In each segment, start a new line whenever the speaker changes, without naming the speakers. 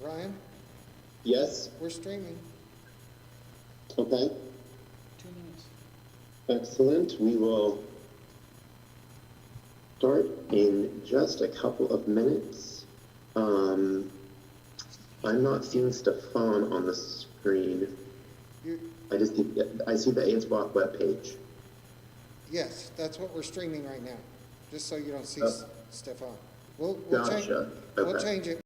Ryan,
Yes,
we're streaming.
okay,
2 minutes.
excellent. We will start in just a couple of minutes. Um, I'm not seeing Stefan on the screen.
You,
I see the AIDS Walk webpage.
yes, that's what we're streaming right now, just so you don't see
Oh.
Stefan. We'll change.
Gotcha.
We'll
Okay.
change it.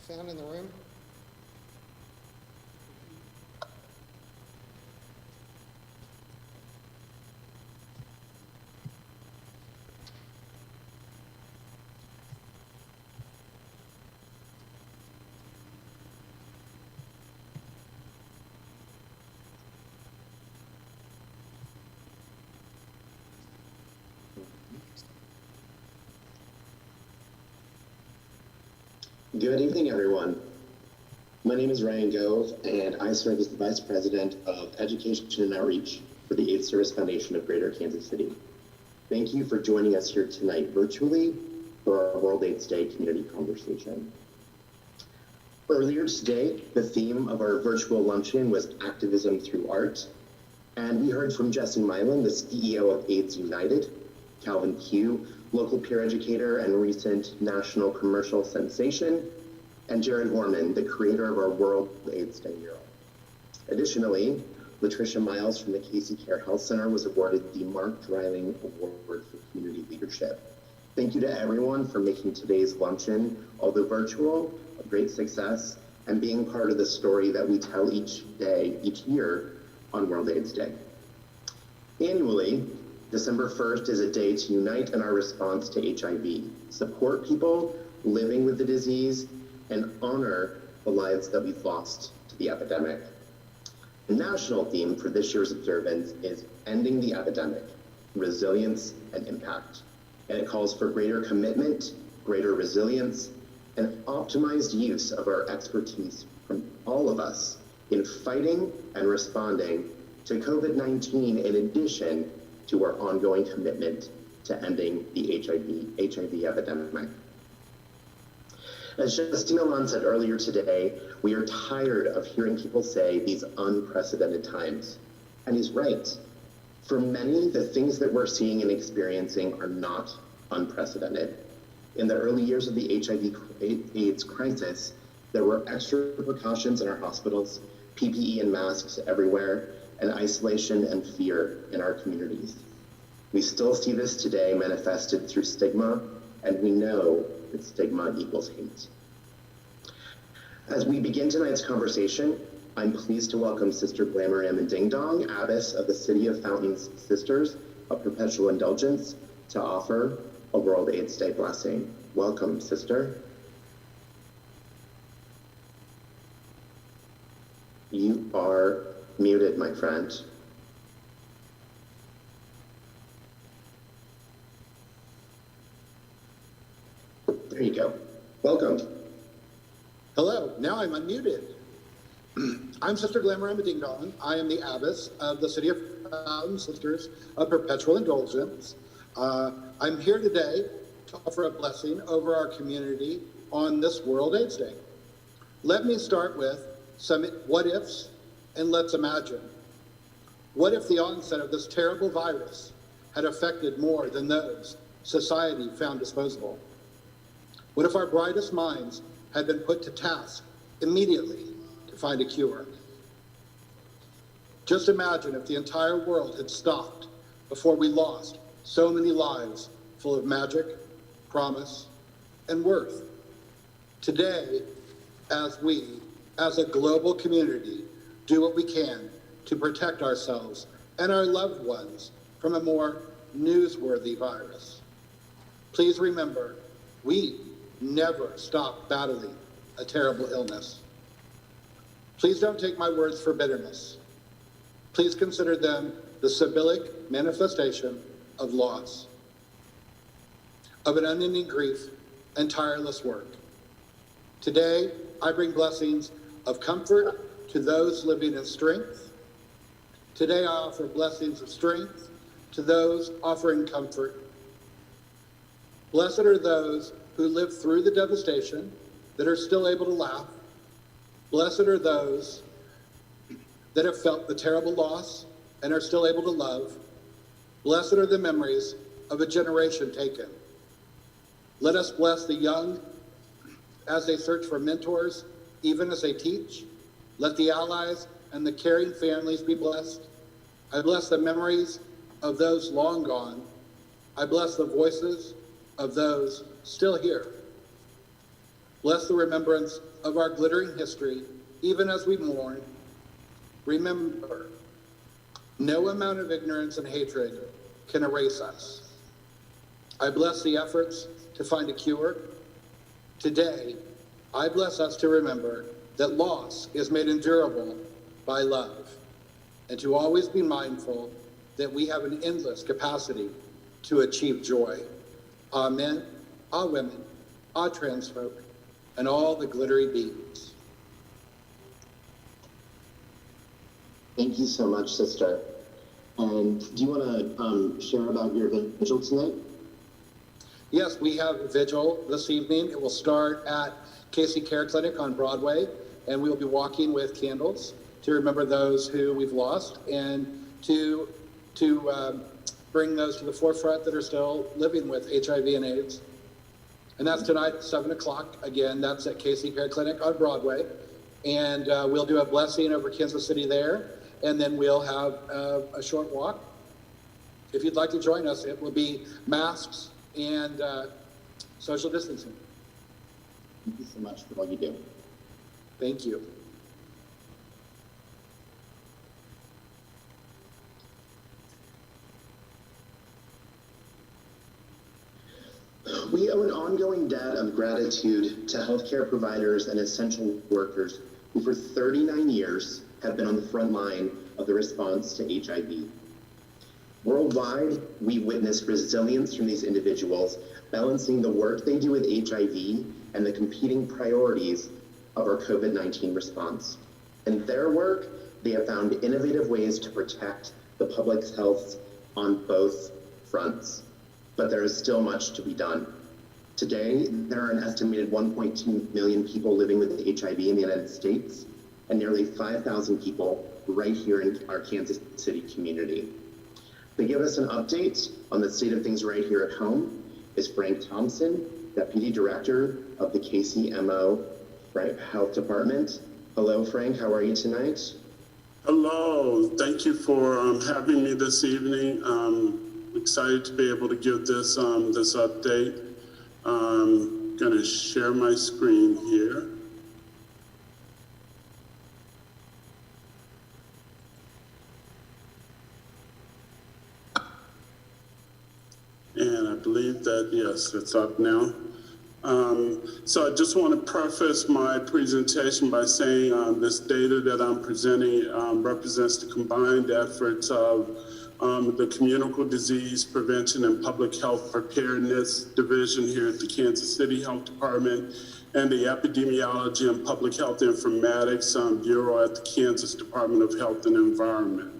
Sound in the room?
Good evening, everyone. My name is Ryan Gove, and I serve as the Vice President of Education and Outreach for the AIDS Service Foundation of Greater Kansas City. Thank you for joining us here tonight virtually for our World AIDS Day community conversation. Earlier today, the theme of our virtual luncheon was activism through art, and we heard from Jesse Milan, the CEO of AIDS United, Calvin Pugh, local peer educator and recent national commercial sensation, and Jared Horman, the creator of our World AIDS Day mural. Additionally, Latricia Miles from the Casey Care Health Center was awarded the Mark Dreiling Award for Community Leadership. Thank you to everyone for making today's luncheon, although virtual, a great success, and being part of the story that we tell each day, each year on World AIDS Day. Annually, December 1st is a day to unite in our response to HIV, support people living with the disease, and honor the lives that we've lost to the epidemic. The national theme for this year's observance is Ending the Epidemic, Resilience and Impact. And it calls for greater commitment, greater resilience, and optimized use of our expertise from all of us in fighting and responding to COVID-19 in addition to our ongoing commitment to ending the HIV epidemic. As Justine Milan said earlier today, we are tired of hearing people say these unprecedented times. And he's right. For many, the things that we're seeing and experiencing are not unprecedented. In the early years of the HIV/AIDS crisis, there were extra precautions in our hospitals, PPE and masks everywhere, and isolation and fear in our communities. We still see this today manifested through stigma, and we know that stigma equals hate. As we begin tonight's conversation, I'm pleased to welcome Sister Glamoram and Ding Dong, Abbess of the City of Fountains Sisters of Perpetual Indulgence, to offer a World AIDS Day blessing. Welcome, Sister. You are muted, my friend. There you go. Welcome.
Hello, now I'm unmuted. I'm Sister Glamoram Ding Dong. I am the Abbess of the City of Fountain Sisters of Perpetual Indulgence. I'm here today to offer a blessing over our community on this World AIDS Day. Let me start with some what ifs and let's imagine. What if the onset of this terrible virus had affected more than those society found disposable? What if our brightest minds had been put to task immediately to find a cure? Just imagine if the entire world had stopped before we lost so many lives full of magic, promise, and worth. Today, as we, as a global community, do what we can to protect ourselves and our loved ones from a more newsworthy virus. Please remember, we never stop battling a terrible illness. Please don't take my words for bitterness. Please consider them the Sibyllic manifestation of loss, of an unending grief and tireless work. Today, I bring blessings of comfort to those living in strength. Today, I offer blessings of strength to those offering comfort. Blessed are those who live through the devastation that are still able to laugh. Blessed are those that have felt the terrible loss and are still able to love. Blessed are the memories of a generation taken. Let us bless the young as they search for mentors, even as they teach. Let the allies and the caring families be blessed. I bless the memories of those long gone. I bless the voices of those still here. Bless the remembrance of our glittering history, even as we mourn. Remember, no amount of ignorance and hatred can erase us. I bless the efforts to find a cure. Today, I bless us to remember that loss is made endurable by love, and to always be mindful that we have an endless capacity to achieve joy. Amen. Ah, women, ah, trans folk, and all the glittery beings.
Thank you so much, Sister. And do you want to share about your vigil tonight?
Yes, we have a vigil this evening. It will start at Casey Care Clinic on Broadway, and we will be walking with candles to remember those who we've lost and to bring those to the forefront that are still living with HIV and AIDS. And that's tonight at 7 o'clock. Again, that's at Casey Care Clinic on Broadway. And we'll do a blessing over Kansas City there, and then we'll have a short walk. If you'd like to join us, it will be masks and social distancing.
Thank you so much for all you do.
Thank you.
We owe an ongoing debt of gratitude to healthcare providers and essential workers who for 39 years have been on the front line of the response to HIV. Worldwide, we witnessed resilience from these individuals, balancing the work they do with HIV and the competing priorities of our COVID-19 response. In their work, they have found innovative ways to protect the public's health on both fronts. But there is still much to be done. Today, there are an estimated 1.2 million people living with HIV in the United States, and nearly 5,000 people right here in our Kansas City community. To give us an update on the state of things right here at home is Frank Thompson, Deputy Director of the KCMO Health Department. Hello, Frank, how are you tonight?
Hello, thank you for having me this evening. excited to be able to give this, this update. I'm gonna share my screen here. And I believe that, yes, it's up now. So I just want to preface my presentation by saying this data that I'm presenting represents the combined efforts of the Communicable Disease Prevention and Public Health Preparedness Division here at the Kansas City Health Department and the Epidemiology and Public Health Informatics Bureau at the Kansas Department of Health and Environment.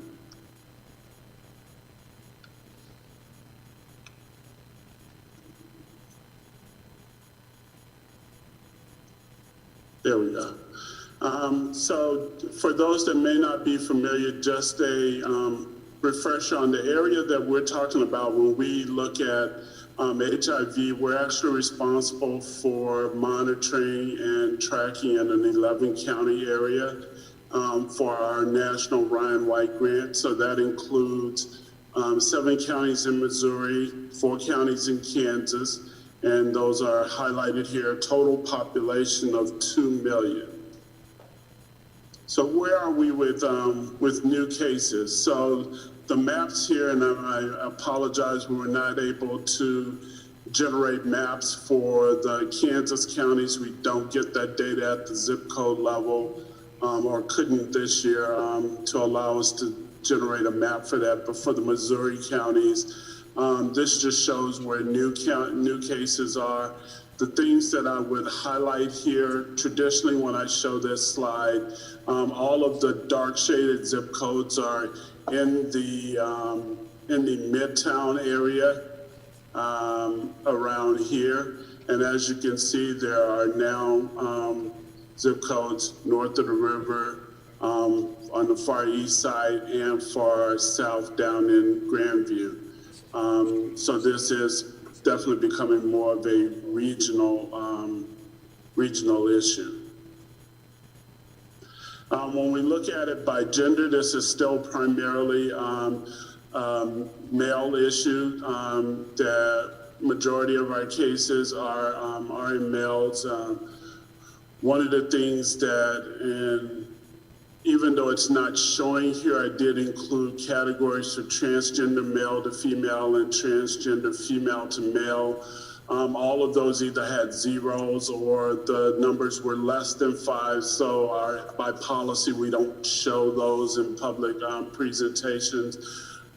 There we go. So for those that may not be familiar, just a refresher on the area that we're talking about when we look at HIV, we're actually responsible for monitoring and tracking in an 11-county area for our national Ryan White grant. So that includes 7 counties in Missouri, 4 counties in Kansas, and those are highlighted here, total population of 2 million. So where are we with new cases? So the maps here, and I apologize, we were not able to generate maps for the Kansas counties. We don't get that data at the zip code level, or couldn't this year to allow us to generate a map for that. But for the Missouri counties, this just shows where new cases are. The things that I would highlight here, traditionally when I show this slide, all of the dark shaded zip codes are in the Midtown area around here. And as you can see, there are now zip codes north of the river, on the far east side and far south down in Grandview. So this is definitely becoming more of a regional issue. When we look at it by gender, this is still primarily male issue. The majority of our cases are in males. One of the things that, even though it's not showing here, I did include categories for transgender male to female and transgender female to male. All of those either had zeros or the numbers were less than 5. So by policy, we don't show those in public presentations.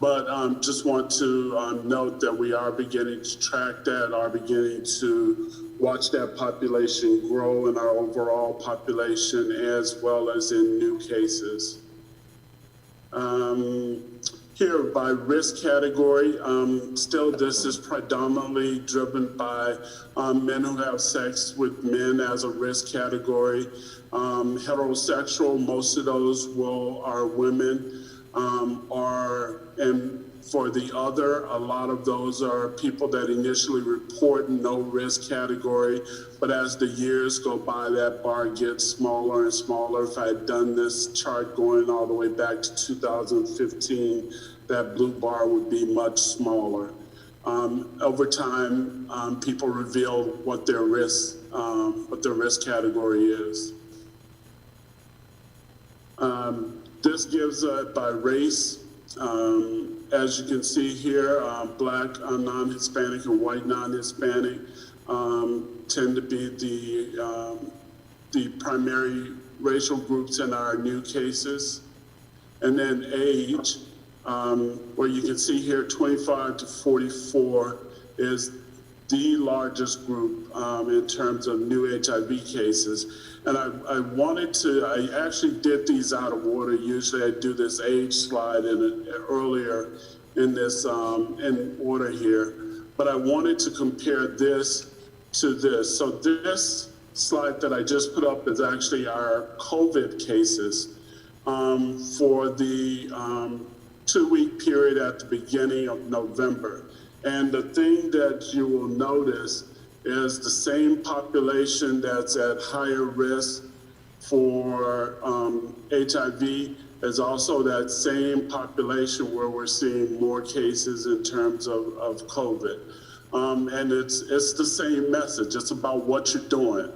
But just want to note that we are beginning to track that, are beginning to watch that population grow in our overall population as well as in new cases. Here by risk category, still this is predominantly driven by men who have sex with men as a risk category. Heterosexual, most of those are women, and for the other, a lot of those are people that initially report no risk category, but as the years go by, that bar gets smaller and smaller. If I had done this chart going all the way back to 2015, that blue bar would be much smaller. Over time, people reveal what their risk category is. This gives by race. As you can see here, Black, non-Hispanic, and white non-Hispanic tend to be the primary racial groups in our new cases. And then age, where you can see here 25 to 44 is the largest group in terms of new HIV cases. And I actually did these out of order. Usually I do this age slide earlier in this, in order here. But I wanted to compare this to this. So this slide that I just put up is actually our COVID cases for the 2-week period at the beginning of November. And the thing that you will notice is the same population that's at higher risk for HIV is also that same population where we're seeing more cases in terms of COVID. And it's the same message. It's about what you're doing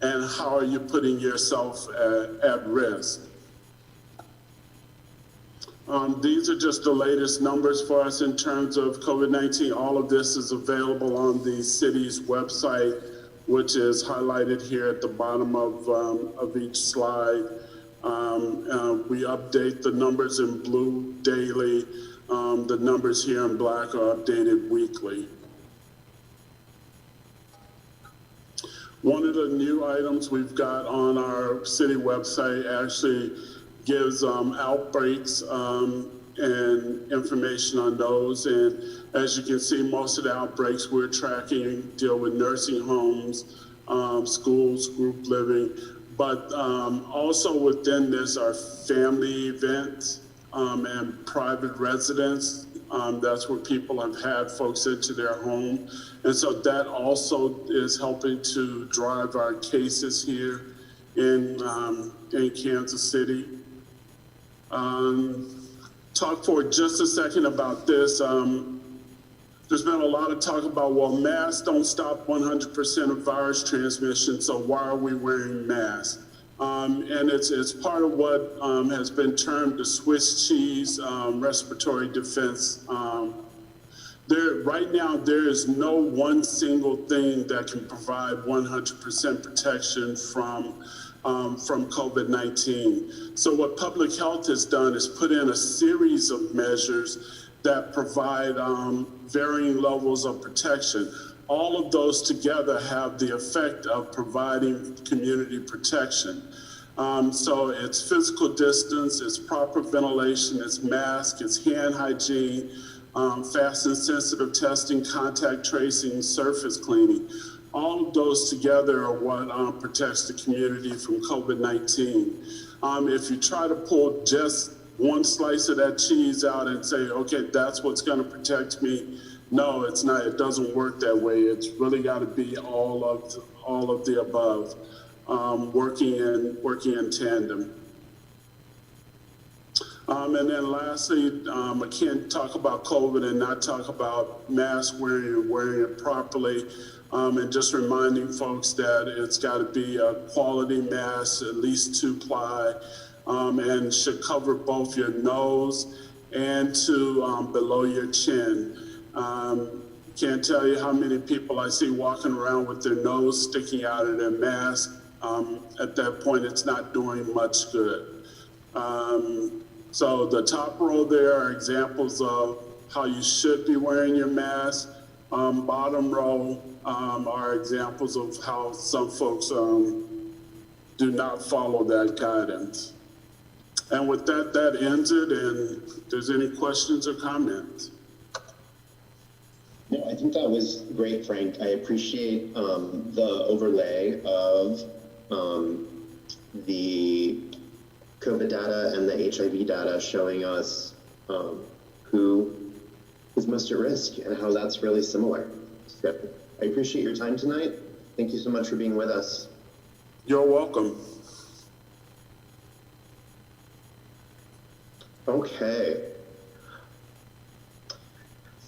and how are you putting yourself at risk. These are just the latest numbers for us in terms of COVID-19. All of this is available on the city's website, which is highlighted here at the bottom of each slide. We update the numbers in blue daily. The numbers here in black are updated weekly. One of the new items we've got on our city website actually gives outbreaks and information on those. And as you can see, most of the outbreaks we're tracking deal with nursing homes, schools, group living, but also within this are family events and private residence. That's where people have had folks into their home. And so that also is helping to drive our cases here in Kansas City. Talk for just a second about this. There's been a lot of talk about, well, masks don't stop 100% of virus transmission, so why are we wearing masks? And it's part of what has been termed the Swiss cheese respiratory defense. Right now, there is no one single thing that can provide 100% protection from COVID-19. So what public health has done is put in a series of measures that provide varying levels of protection. All of those together have the effect of providing community protection. So it's physical distance, it's proper ventilation, it's mask, it's hand hygiene, fast and sensitive testing, contact tracing, surface cleaning. All of those together are what protects the community from COVID-19. If you try to pull just one slice of that cheese out and say, okay, that's what's going to protect me, no, it's not. It doesn't work that way. It's really got to be all of the above, working in tandem. And then lastly, I can't talk about COVID and not talk about mask wearing and wearing it properly. And just reminding folks that it's got to be a quality mask, at least 2-ply, and should cover both your nose and to below your chin. Can't tell you how many people I see walking around with their nose sticking out of their mask. At that point, it's not doing much good. So the top row there are examples of how you should be wearing your mask. Bottom row are examples of how some folks do not follow that guidance. And with that, that ends it. And if there's any questions or comments.
No, I think that was great, Frank. I appreciate the overlay of the COVID data and the HIV data showing us who is most at risk and how that's really similar. So I appreciate your time tonight. Thank you so much for being with us.
You're welcome.
Okay.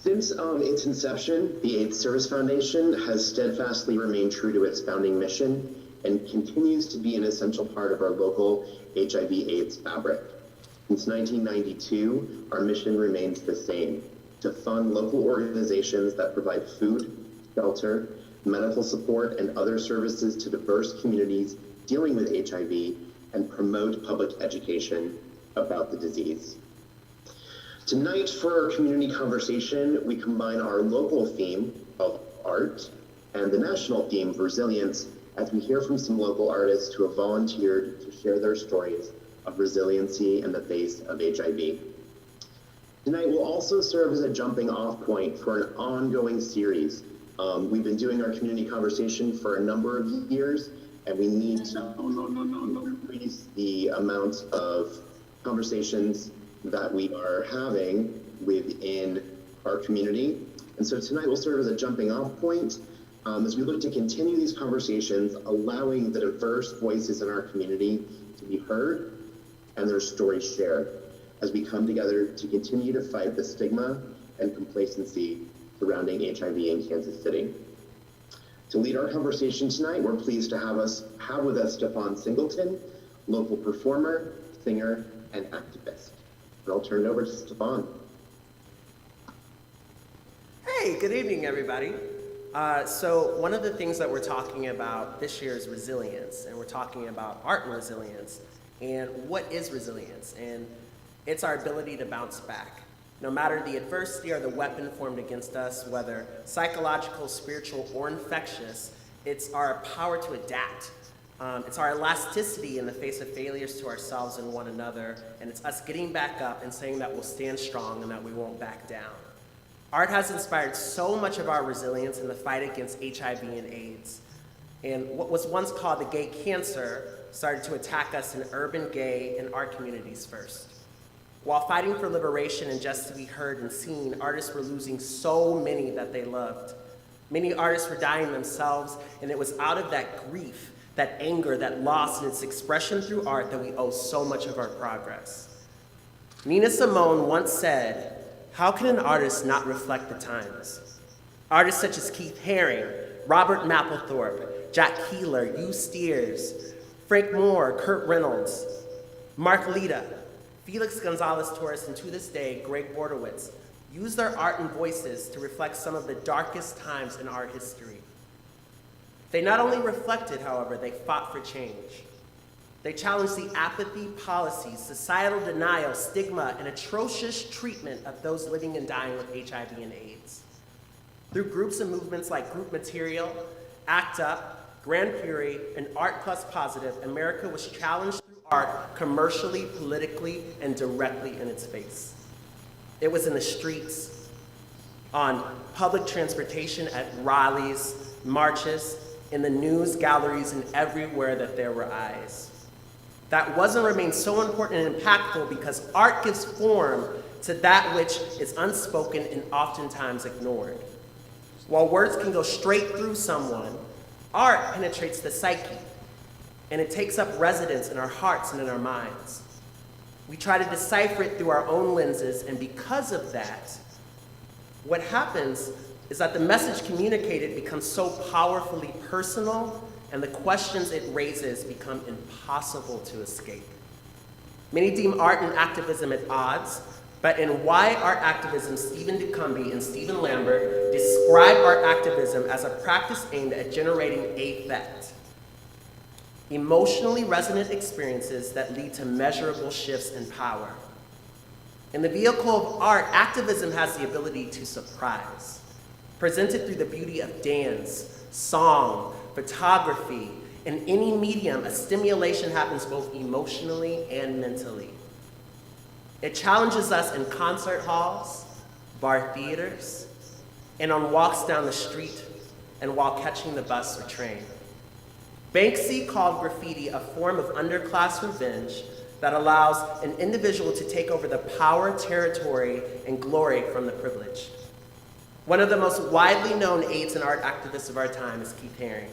Since its inception, the AIDS Service Foundation has steadfastly remained true to its founding mission and continues to be an essential part of our local HIV/AIDS fabric. Since 1992, our mission remains the same: to fund local organizations that provide food, shelter, medical support, and other services to diverse communities dealing with HIV and promote public education about the disease. Tonight, for our community conversation, we combine our local theme of art and the national theme of resilience as we hear from some local artists who have volunteered to share their stories of resiliency in the face of HIV. Tonight will also serve as a jumping off point for an ongoing series. We've been doing our community conversation for a number of years, and we need to increase the amount of conversations that we are having within our community. And so tonight will serve as a jumping off point as we look to continue these conversations, allowing the diverse voices in our community to be heard and their stories shared as we come together to continue to fight the stigma and complacency surrounding HIV in Kansas City. To lead our conversation tonight, we're pleased to have with us Stefan Singleton, local performer, singer, and activist. And I'll turn it over to Stefan.
Hey, good evening, everybody. So one of the things that we're talking about this year is resilience, and we're talking about art and resilience. And what is resilience? And it's our ability to bounce back. No matter the adversity or the weapon formed against us, whether psychological, spiritual, or infectious, it's our power to adapt. It's our elasticity in the face of failures to ourselves and one another, and it's us getting back up and saying that we'll stand strong and that we won't back down. Art has inspired so much of our resilience in the fight against HIV and AIDS. And what was once called the gay cancer started to attack us in urban, gay, and art communities first. While fighting for liberation and just to be heard and seen, artists were losing so many that they loved. Many artists were dying themselves, and it was out of that grief, that anger, that loss, and its expression through art that we owe so much of our progress. Nina Simone once said, "How can an artist not reflect the times?" Artists such as Keith Haring, Robert Mapplethorpe, Jack Keeler, Hugh Steers, Frank Moore, Kurt Reynolds, Mark Lita, Felix Gonzalez-Torres, and to this day, Greg Bordowitz, use their art and voices to reflect some of the darkest times in art history. They not only reflected, however, they fought for change. They challenged the apathy, policies, societal denial, stigma, and atrocious treatment of those living and dying with HIV and AIDS. Through groups and movements like Group Material, ACT UP, Grand Prix, and Art Plus Positive, America was challenged through art commercially, politically, and directly in its face. It was in the streets, on public transportation, at rallies, marches, in the news, galleries, and everywhere that there were eyes. That was and remains so important and impactful because art gives form to that which is unspoken and oftentimes ignored. While words can go straight through someone, art penetrates the psyche, and it takes up residence in our hearts and in our minds. We try to decipher it through our own lenses, and because of that, what happens is that the message communicated becomes so powerfully personal, and the questions it raises become impossible to escape. Many deem art and activism at odds, but in Why Art Activism, Stephen Ducombe and Stephen Lambert describe art activism as a practice aimed at generating affect, emotionally resonant experiences that lead to measurable shifts in power. In the vehicle of art, activism has the ability to surprise. Presented through the beauty of dance, song, photography, in any medium, a stimulation happens both emotionally and mentally. It challenges us in concert halls, bar theaters, and on walks down the street, and while catching the bus or train. Banksy called graffiti a form of underclass revenge that allows an individual to take over the power, territory, and glory from the privileged. One of the most widely known AIDS and art activists of our time is Keith Haring.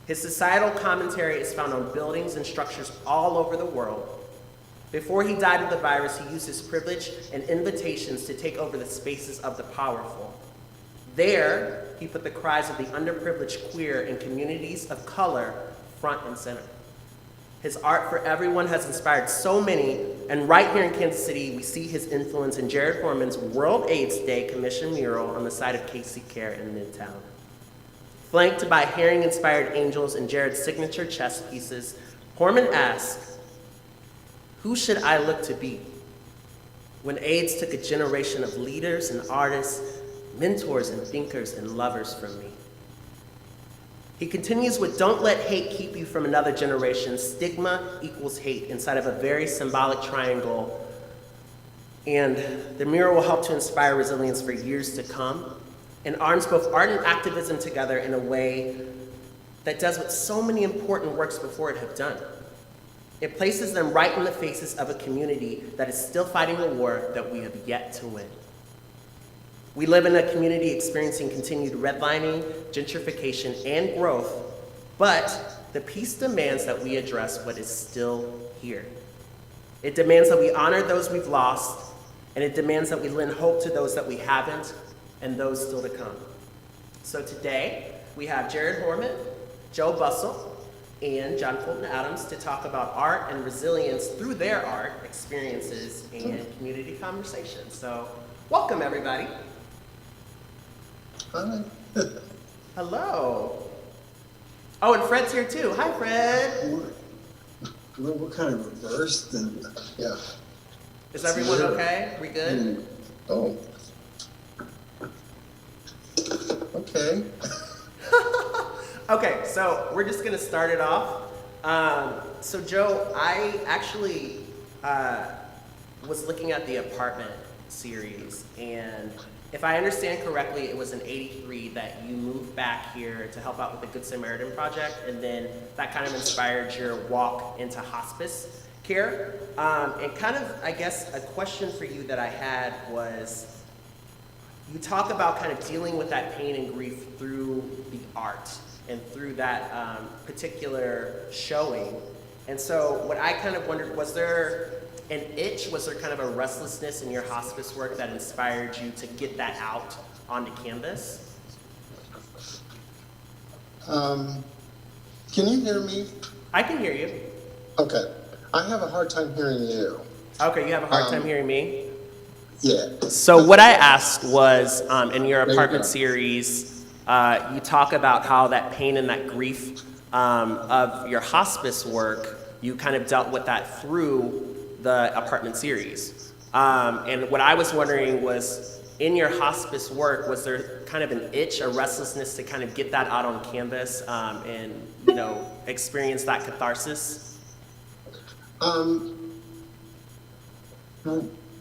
His societal commentary is found on buildings and structures all over the world. Before he died of the virus, he used his privilege and invitations to take over the spaces of the powerful. There, he put the cries of the underprivileged queer and communities of color front and center. His art for everyone has inspired so many, and right here in Kansas City, we see his influence in Jared Foreman's World AIDS Day commissioned mural on the side of Casey Care in Midtown. Flanked by Haring-inspired angels and Jared's signature chess pieces, Foreman asks, "Who should I look to be?" When AIDS took a generation of leaders and artists, mentors and thinkers and lovers from me. He continues with, "Don't let hate keep you from another generation. Stigma equals hate," inside of a very symbolic triangle. And the mural will help to inspire resilience for years to come and arms both art and activism together in a way that does what so many important works before it have done. It places them right in the faces of a community that is still fighting a war that we have yet to win. We live in a community experiencing continued redlining, gentrification, and growth, but the peace demands that we address what is still here. It demands that we honor those we've lost, and it demands that we lend hope to those that we haven't and those still to come. So today, we have Jared Horman, Joe Bussell, and John Fulton Adams to talk about art and resilience through their art experiences and community conversations. So welcome, everybody.
Hi.
Hello. Oh, and Fred's here too. Hi, Fred.
What kind of reverse then?
Yeah.
Is everyone okay? We good?
Oh. Okay.
Okay, so we're just gonna start it off. So Joe, I actually was looking at the apartment series, and if I understand correctly, it was in '83 that you moved back here to help out with the Good Samaritan Project, and then that kind of inspired your walk into hospice care. And kind of, I guess, a question for you that I had was, you talk about kind of dealing with that pain and grief through the art and through that particular showing. And so what I kind of wondered, was there an itch, was there kind of a restlessness in your hospice work that inspired you to get that out onto canvas?
Can you hear me?
I can hear you.
Okay. I have a hard time hearing you.
Okay, you have a hard time hearing me?
Yeah.
So what I asked was, in your
you
apartment
go.
series, you talk about how that pain and that grief of your hospice work, you kind of dealt with that through the apartment series. And what I was wondering was, in your hospice work, was there kind of an itch, a restlessness to kind of get that out on canvas and, you know, experience that catharsis?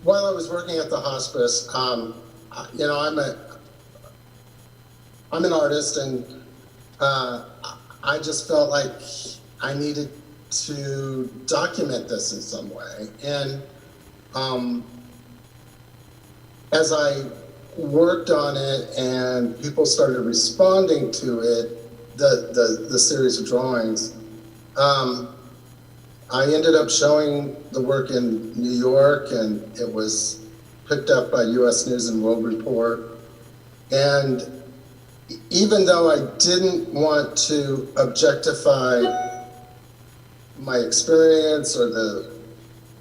While I was working at the hospice, you know, I'm an artist, and I just felt like I needed to document this in some way. And as I worked on it and people started responding to it, the series of drawings, I ended up showing the work in New York, and it was picked up by U.S. News and World Report. And even though I didn't want to objectify my experience or the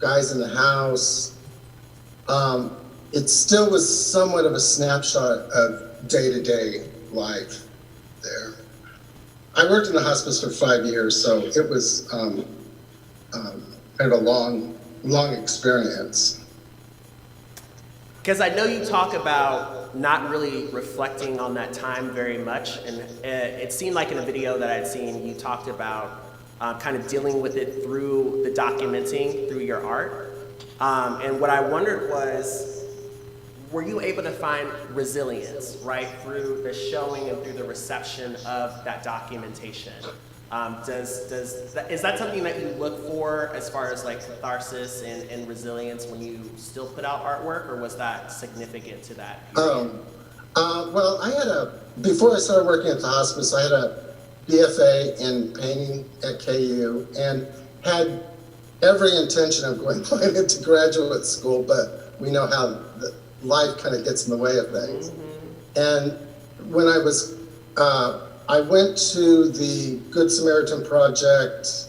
guys in the house, it still was somewhat of a snapshot of day-to-day life there. I worked in the hospice for 5 years, so it was kind of a long experience.
Because I know you talk about not really reflecting on that time very much, and it seemed like in a video that I'd seen, you talked about kind of dealing with it through the documenting, through your art. And what I wondered was, were you able to find resilience, right, through the showing and through the reception of that documentation? Is that something that you look for as far as like catharsis and resilience when you still put out artwork, or was that significant to that?
Well, before I started working at the hospice, I had a BFA in painting at KU and had every intention of going into graduate school, but we know how life kind of gets in the way of things. Mm-hmm. And when I went to the Good Samaritan Project.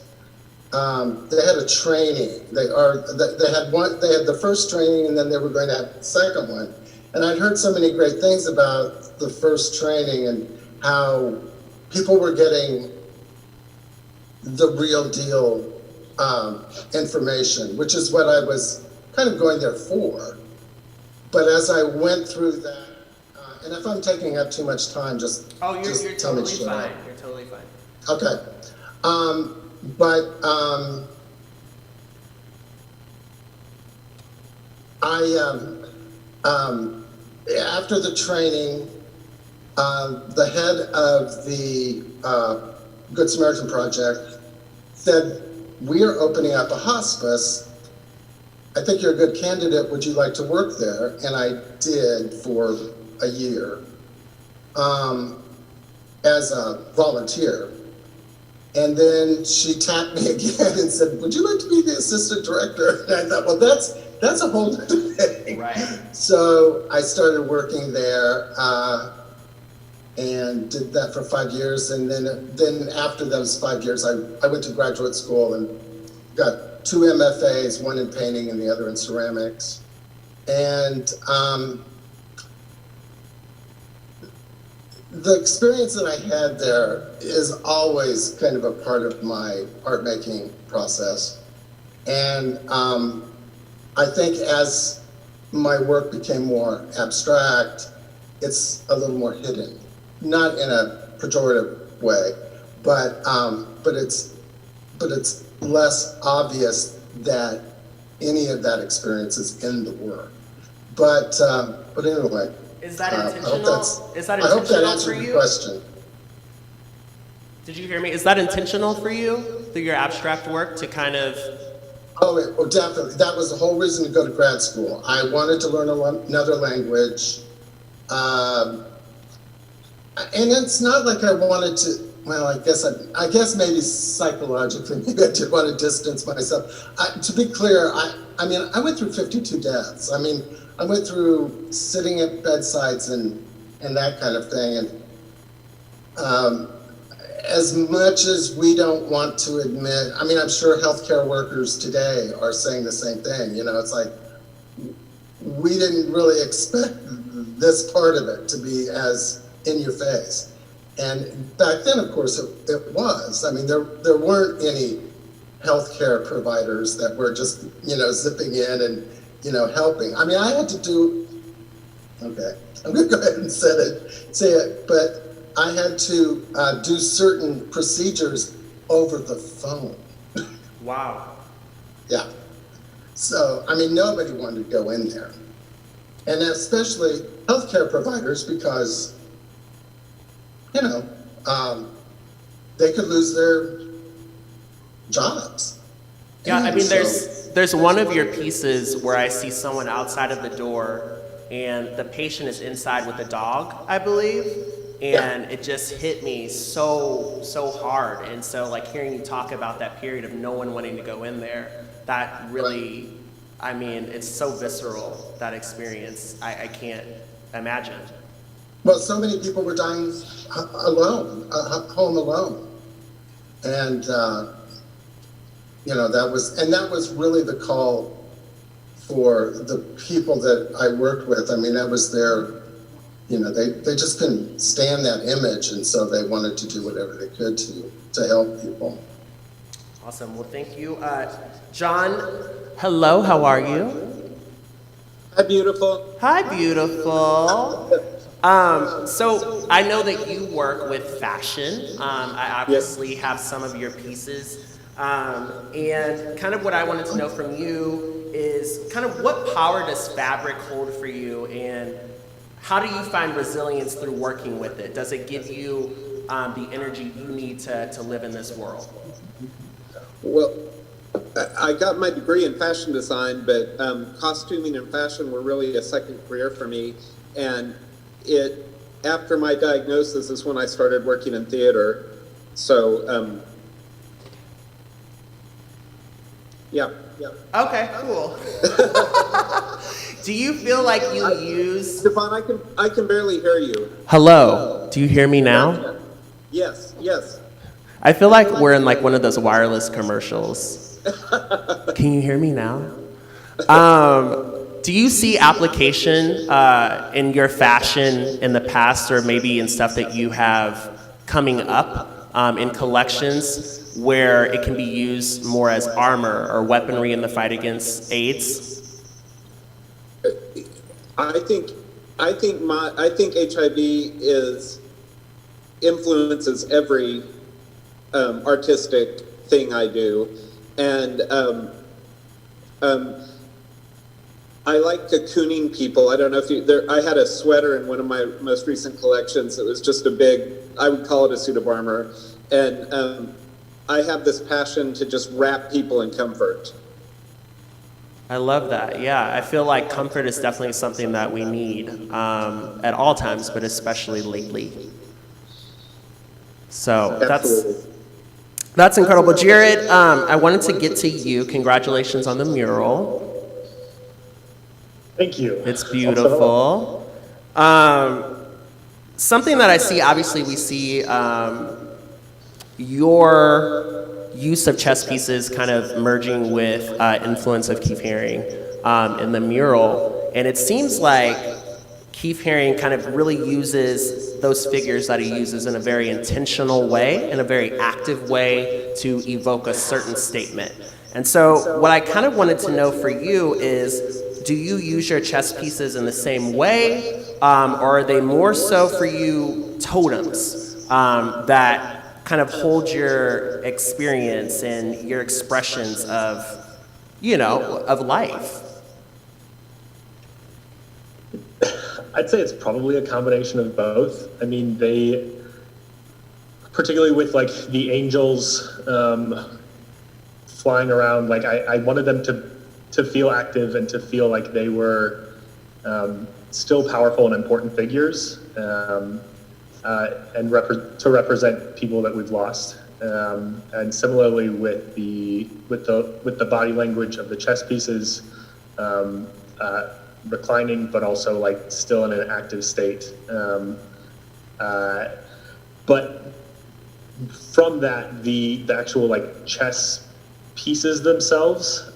They had a training. They had the first training, and then they were going to have the second one. And I'd heard so many great things about the first training and how people were getting the real deal information, which is what I was kind of going there for. But as I went through that, and if I'm taking up too much time, just
you're
tell me
totally
straight
fine.
up.
You're totally fine.
Okay. After the training, the head of the Good Samaritan Project said, "We are opening up a hospice. I think you're a good candidate. Would you like to work there?" And I did for a year as a volunteer.
And then she tapped me again and said, "Would you like to be the assistant director?" And I thought, well, that's a whole other thing.
Right.
So I started working there and did that for 5 years. And then after those 5 years, I went to graduate school and got 2 MFAs, one in painting and the other in ceramics. And the experience that I had there is always kind of a part of my art making process. And I think as my work became more abstract, it's a little more hidden, not in a pejorative way, but it's less obvious that any of that experience is in the work. But anyway.
Is that
I hope
intentional? Is that
I hope that
intentional for
answered
you?
your question.
Did you hear me? Is that intentional for you through your abstract work to kind of?
Oh, definitely. That was the whole reason to go to grad school. I wanted to learn another language. And it's not like I wanted to, well, I guess maybe psychologically, maybe I did want to distance myself. To be clear, I mean, I went through 52 deaths. I mean, I went through sitting at bedsides and that kind of thing. And as much as we don't want to admit, I mean, I'm sure healthcare workers today are saying the same thing. You know, it's like, we didn't really expect this part of it to be as in your face. And back then, of course, it was. I mean, there weren't any healthcare providers that were just, zipping in and, helping. I mean, I had to do, okay, I'm gonna go ahead and say it, but I had to do certain procedures over the phone.
Wow.
Yeah. So, I mean, nobody wanted to go in there. And especially healthcare providers because, they could lose their jobs.
Yeah, I
And
mean,
so-
there's one of your pieces where I see someone outside of the door and the patient is inside with a dog, I believe. And it just hit me so hard. And so like hearing you talk about that period of no one wanting to go in there, that really, I mean, it's so visceral, that experience. I can't imagine.
Well, so many people were dying alone, home alone. And, that was really the call for the people that I worked with. I mean, that was their, they just couldn't stand that image. And so they wanted to do whatever they could to help people.
Awesome. Well, thank you. John, hello. How are you?
Hi, beautiful.
Hi, beautiful. So I know that you work with fashion. I obviously have some of your pieces. And kind of what I wanted to know from you is kind of what power does fabric hold for you, and how do you find resilience through working with it? Does it give you the energy you need to live in this world?
Well, I got my degree in fashion design, but costuming and fashion were really a second career for me. And after my diagnosis is when I started working in theater. So, yeah.
Okay, cool. Do you feel like you use...
Stefan, I can barely hear you.
Hello, do you hear me now?
Yes.
I feel like we're in like one of those wireless commercials. Can you hear me now? Do you see application in your fashion in the past, or maybe in stuff that you have coming up in collections, where it can be used more as armor or weaponry in the fight against AIDS?
I think HIV influences every artistic thing I do, and I like cocooning people. I don't know if I had a sweater in one of my most recent collections. It was just a big, I would call it a suit of armor, and I have this passion to just wrap people in comfort.
I love that. Yeah, I feel like comfort is definitely something that we need at all times, but especially lately. So
Absolutely.
That's incredible. Jared, I wanted to get to you. Congratulations on the mural.
Thank you.
It's beautiful. Something that I see, obviously, we see your use of chess pieces kind of merging with influence of Keith Haring in the mural. And it seems like Keith Haring kind of really uses those figures that he uses in a very intentional way, in a very active way to evoke a certain statement. And so what I kind of wanted to know for you is, do you use your chess pieces in the same way, or are they more so for you totems that kind of hold your experience and your expressions of, you know, of life?
I'd say it's probably a combination of both. I mean, they, particularly with like the angels flying around, like I wanted them to feel active and to feel like they were still powerful and important figures, and to represent people that we've lost. And similarly with the body language of the chess pieces, reclining, but also like still in an active state. But from that, the actual like chess pieces themselves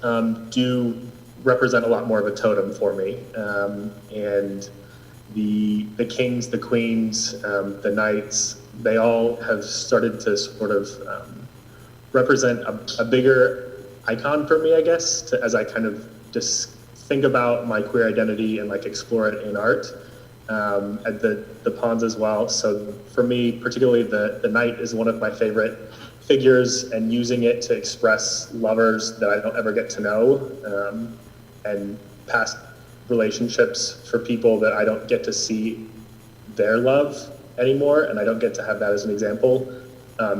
do represent a lot more of a totem for me. And the kings, the queens, the knights, they all have started to sort of represent a bigger icon for me, I guess, as I kind of just think about my queer identity and like explore it in art, at the pawns as well. So for me, particularly the knight is one of my favorite figures, and using it to express lovers that I don't ever get to know, and past relationships for people that I don't get to see their love anymore, and I don't get to have that as an example.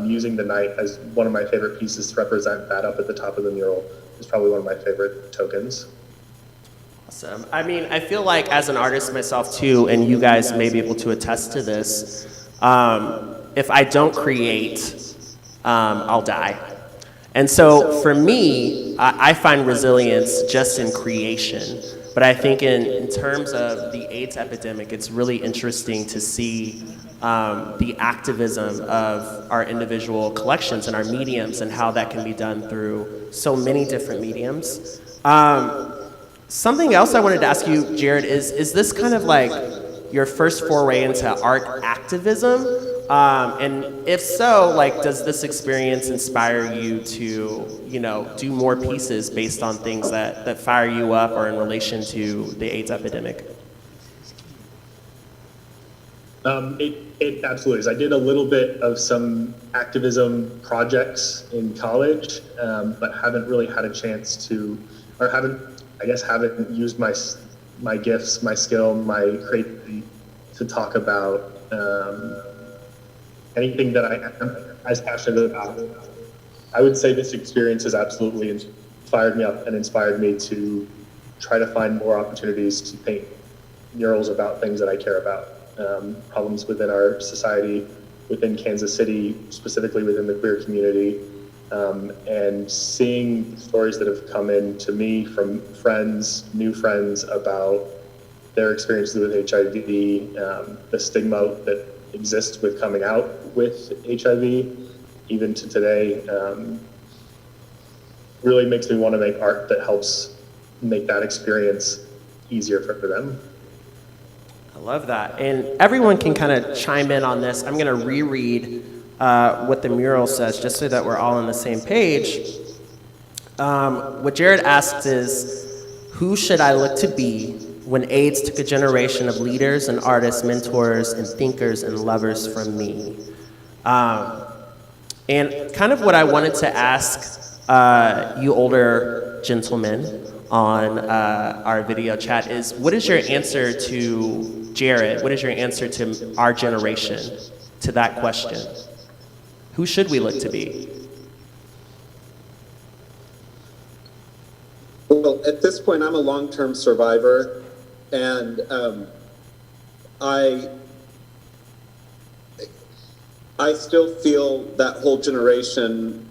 Using the knight as one of my favorite pieces to represent that up at the top of the mural is probably one of my favorite tokens.
Awesome. I mean, I feel like as an artist myself too, and you guys may be able to attest to this, if I don't create, I'll die. And so for me, I find resilience just in creation. But I think in terms of the AIDS epidemic, it's really interesting to see the activism of our individual collections and our mediums, and how that can be done through so many different mediums. Something else I wanted to ask you, Jared, is this kind of like your first foray into art activism? And if so, like, does this experience inspire you to, you know, do more pieces based on things that fire you up or in relation to the AIDS epidemic?
It absolutely is. I did a little bit of some activism projects in college, but haven't really had a chance to, or haven't used my gifts, my skill, my creativity to talk about anything that I am as passionate about. I would say this experience has absolutely fired me up and inspired me to try to find more opportunities to paint murals about things that I care about. Problems within our society, within Kansas City, specifically within the queer community, and seeing stories that have come in to me from friends, new friends, about their experiences with HIV, the stigma that exists with coming out with HIV, even to today, really makes me want to make art that helps make that experience easier for them.
I love that. And everyone can kind of chime in on this. I'm going to reread what the mural says, just so that we're all on the same page. What Jared asks is, who should I look to be when AIDS took a generation of leaders and artists, mentors and thinkers and lovers from me? And kind of what I wanted to ask you older gentlemen on our video chat is, what is your answer to Jared? What is your answer to our generation to that question? Who should we look to be?
Well, at this point, I'm a long-term survivor, and I still feel that whole generation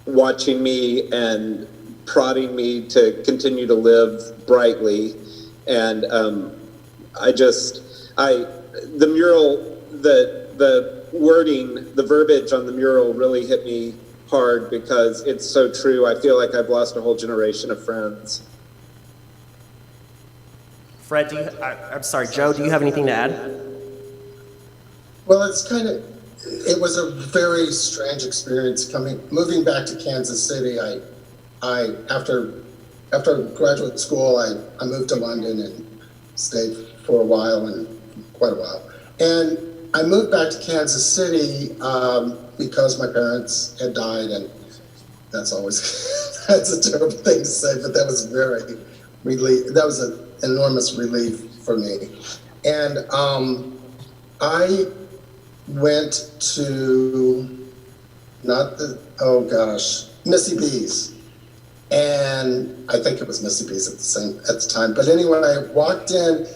watching me and prodding me to continue to live brightly. And the mural, the wording, the verbiage on the mural really hit me hard because it's so true. I feel like I've lost a whole generation of friends.
Fred, I'm sorry, Joe, do you have anything to add?
Well, it was a very strange experience moving back to Kansas City. After graduate school, I moved to London and stayed for a while, and quite a while. And I moved back to Kansas City because my parents had died, and that's always, that's a terrible thing to say, but that was that was an enormous relief for me. And I went to, Missy B's. And I think it was Missy B's at the time. But anyway, I walked in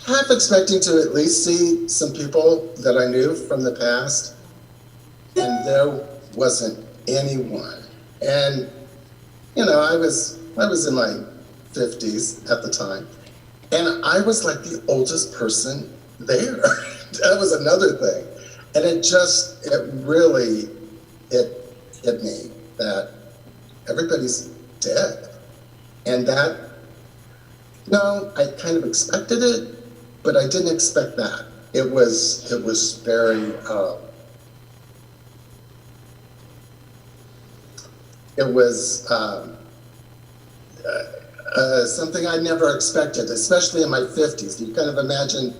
half expecting to at least see some people that I knew from the past. And there wasn't anyone. And, I was in my 50s at the time. And I was like the oldest person there. That was another thing. And it really hit me that everybody's dead. And I kind of expected it, but I didn't expect that. It was very, something I never expected, especially in my 50s. You kind of imagine,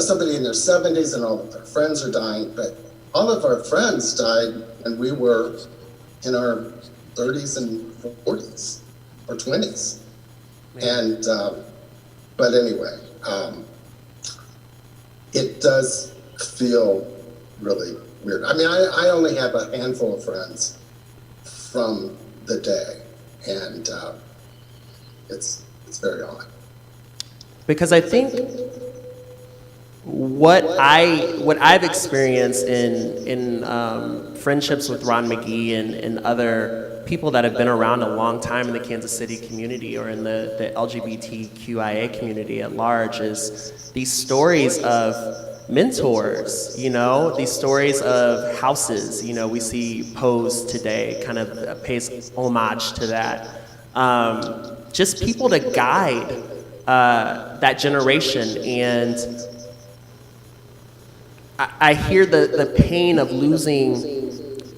somebody in their 70s and all of their friends are dying, but all of our friends died when we were in our 30s and 40s or 20s. And, but anyway, it does feel really weird. I mean, I only have a handful of friends from the day, and it's very odd.
Because I think what I've experienced in friendships with Ron McGee and other people that have been around a long time in the Kansas City community or in the LGBTQIA community at large is these stories of mentors, these stories of houses, we see Pose today kind of pays homage to that. Just people to guide that generation. And I hear the pain of losing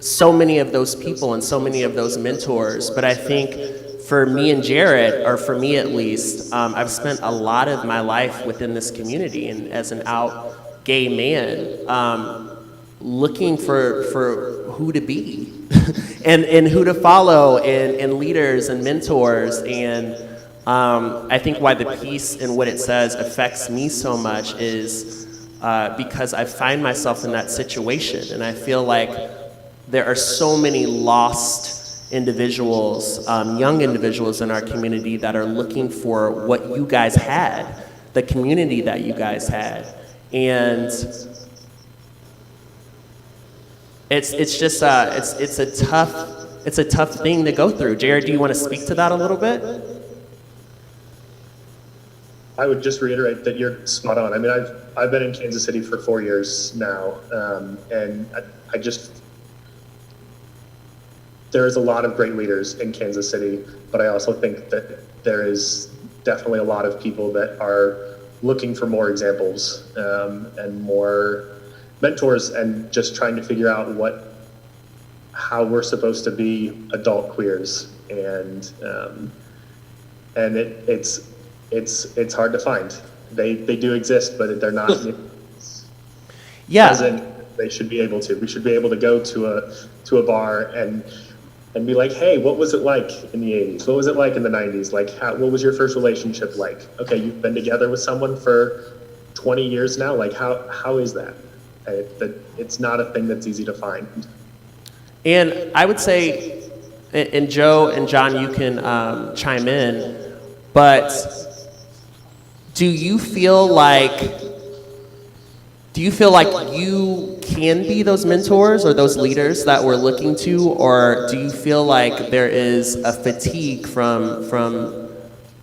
so many of those people and so many of those mentors. But I think for me and Jared, or for me at least, I've spent a lot of my life within this community and as an out gay man, looking for who to be and who to follow and leaders and mentors. And I think why the piece and what it says affects me so much is because I find myself in that situation, and I feel like there are so many lost individuals, young individuals in our community that are looking for what you guys had, the community that you guys had. And it's just it's a tough thing to go through. Jared, do you want to speak to that a little bit?
I would just reiterate that you're spot on. I mean, I've been in Kansas City for 4 years now, and I just, there is a lot of great leaders in Kansas City, but I also think that there is definitely a lot of people that are looking for more examples and more mentors, and just trying to figure out how we're supposed to be adult queers, and it's hard to find. They do exist, but they're not.
Yeah.
As in, they should be able to. We should be able to go to a bar and be like, hey, what was it like in the 80s? What was it like in the 90s? Like, what was your first relationship like? Okay, you've been together with someone for 20 years now. Like, how is that? It's not a thing that's easy to find.
And I would say, and Joe and John, you can chime in, but do you feel like do you feel like you can be those mentors or those leaders that we're looking to, or do you feel like there is a fatigue from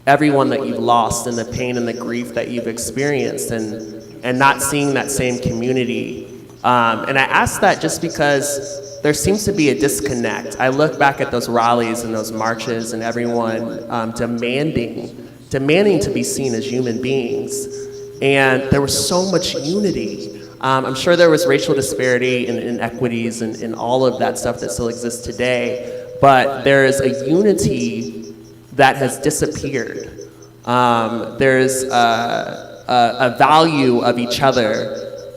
everyone that you've lost and the pain and the grief that you've experienced and not seeing that same community? And I ask that just because there seems to be a disconnect. I look back at those rallies and those marches and everyone demanding to be seen as human beings. And there was so much unity. I'm sure there was racial disparity and inequities and all of that stuff that still exists today, but there is a unity that has disappeared. There's a value of each other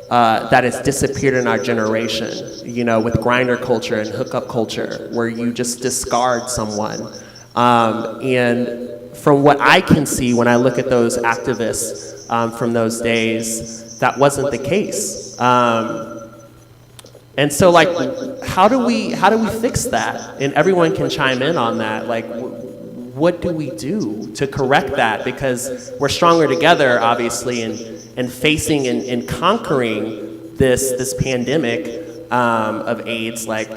that has disappeared in our generation, you know, with grindr culture and hookup culture, where you just discard someone. And from what I can see when I look at those activists from those days, that wasn't the case. And so, like, how do we fix that? And everyone can chime in on that. Like, what do we do to correct that? Because we're stronger together, obviously, and facing and conquering this pandemic of AIDS, like,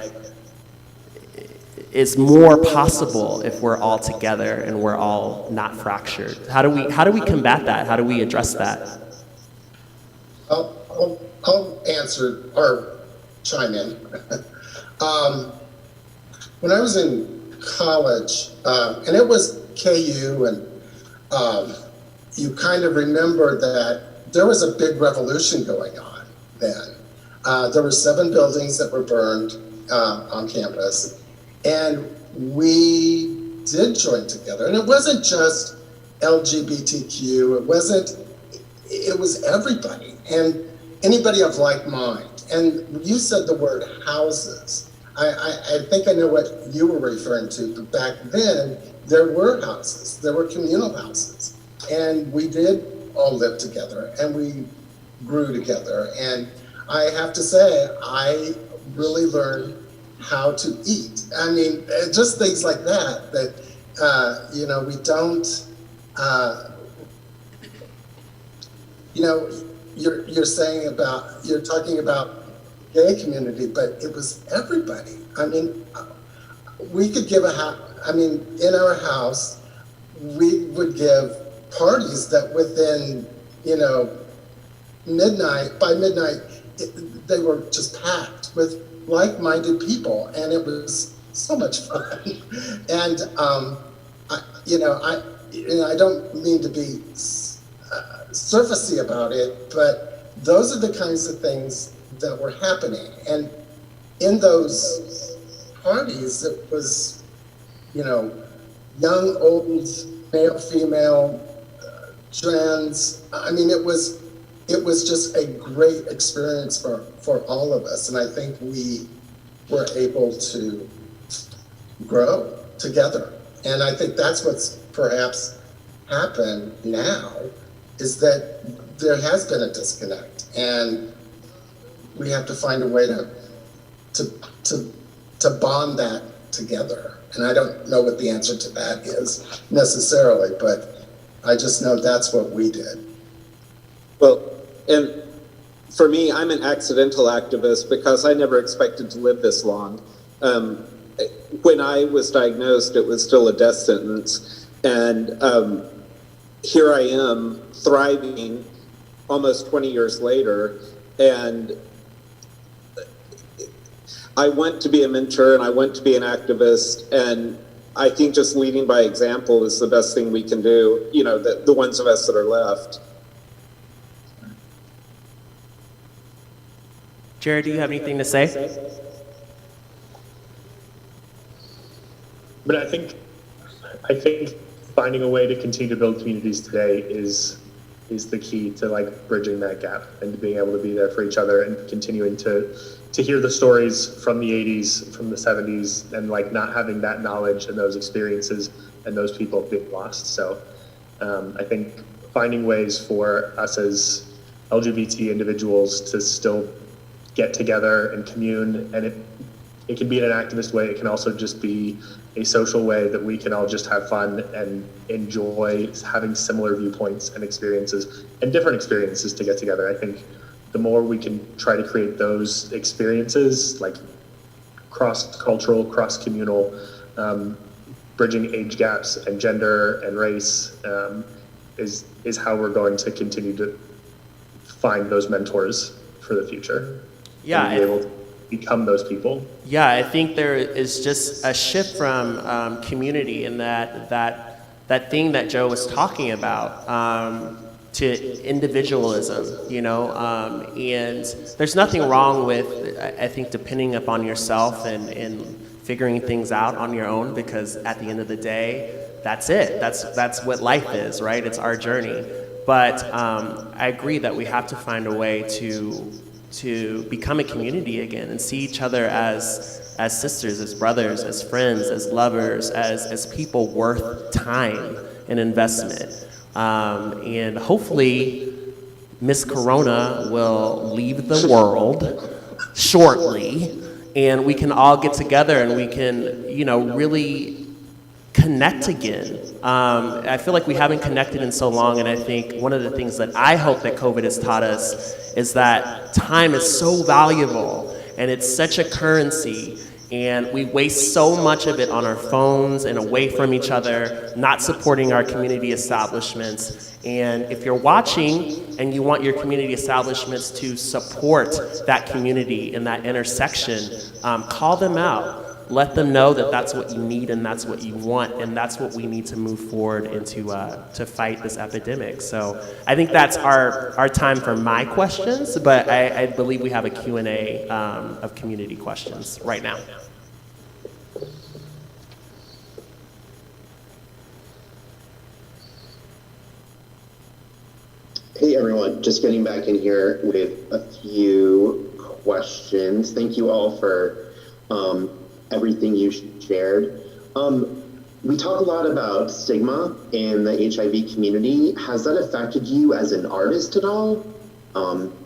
is more possible if we're all together and we're all not fractured. How do we combat that? How do we address that?
I'll answer or chime in. When I was in college, and it was KU, and you kind of remember that there was a big revolution going on then. There were 7 buildings that were burned on campus, and we did join together. And it wasn't just LGBTQ, it was everybody and anybody of like mind. And you said the word houses. I think I know what you were referring to, but back then there were houses, there were communal houses, and we did all live together and we grew together. And I have to say, I really learned how to eat. I mean, just things like that, you know, we don't, you know, you're talking about gay community, but it was everybody. I mean, we could give in our house, we would give parties that within, you know, by midnight, they were just packed with like-minded people, and it was so much fun. And I don't mean to be surfacey about it, but those are the kinds of things that were happening. And in those parties, it was, you know, young, old, male, female, trans. I mean, it was just a great experience for all of us. And I think we were able to grow together. And I think that's what's perhaps happened now, is that there has been a disconnect, and we have to find a way to bond that together. And I don't know what the answer to that is necessarily, but I just know that's what we did.
Well, and for me, I'm an accidental activist because I never expected to live this long. When I was diagnosed, it was still a death sentence. And here I am thriving almost 20 years later. And I want to be a mentor and I want to be an activist. And I think just leading by example is the best thing we can do, you know, the ones of us that are left.
Jared, do you have anything to say?
But I think finding a way to continue to build communities today is the key to, like, bridging that gap and to being able to be there for each other and continuing to hear the stories from the 80s, from the 70s, and, like, not having that knowledge and those experiences and those people being lost. So I think finding ways for us as LGBT individuals to still get together and commune, and it can be in an activist way. It can also just be a social way that we can all just have fun and enjoy having similar viewpoints and experiences and different experiences to get together. I think the more we can try to create those experiences, like cross-cultural, cross-communal, bridging age gaps and gender and race, is how we're going to continue to find those mentors for the future.
Yeah,
and be able to become those people.
Yeah, I think there is just a shift from community in that thing that Joe was talking about, to individualism, and there's nothing wrong with, I think, depending upon yourself and figuring things out on your own, because at the end of the day, that's it. That's what life is, right? It's our journey. But I agree that we have to find a way to become a community again and see each other as sisters, as brothers, as friends, as lovers, as people worth time and investment. And hopefully Miss Corona will leave the world shortly, and we can all get together and we can, really connect again. I feel like we haven't connected in so long, and I think one of the things that I hope that COVID has taught us is that time is so valuable and it's such a currency, and we waste so much of it on our phones and away from each other, not supporting our community establishments. And if you're watching and you want your community establishments to support that community in that intersection, call them out. Let them know that that's what you need and that's what you want, and that's what we need to move forward into to fight this epidemic. So I think that's our time for my questions, but I believe we have a Q&A of community questions right now.
Hey everyone, just getting back in here with a few questions. Thank you all for everything you shared. We talk a lot about stigma in the HIV community. Has that affected you as an artist at all?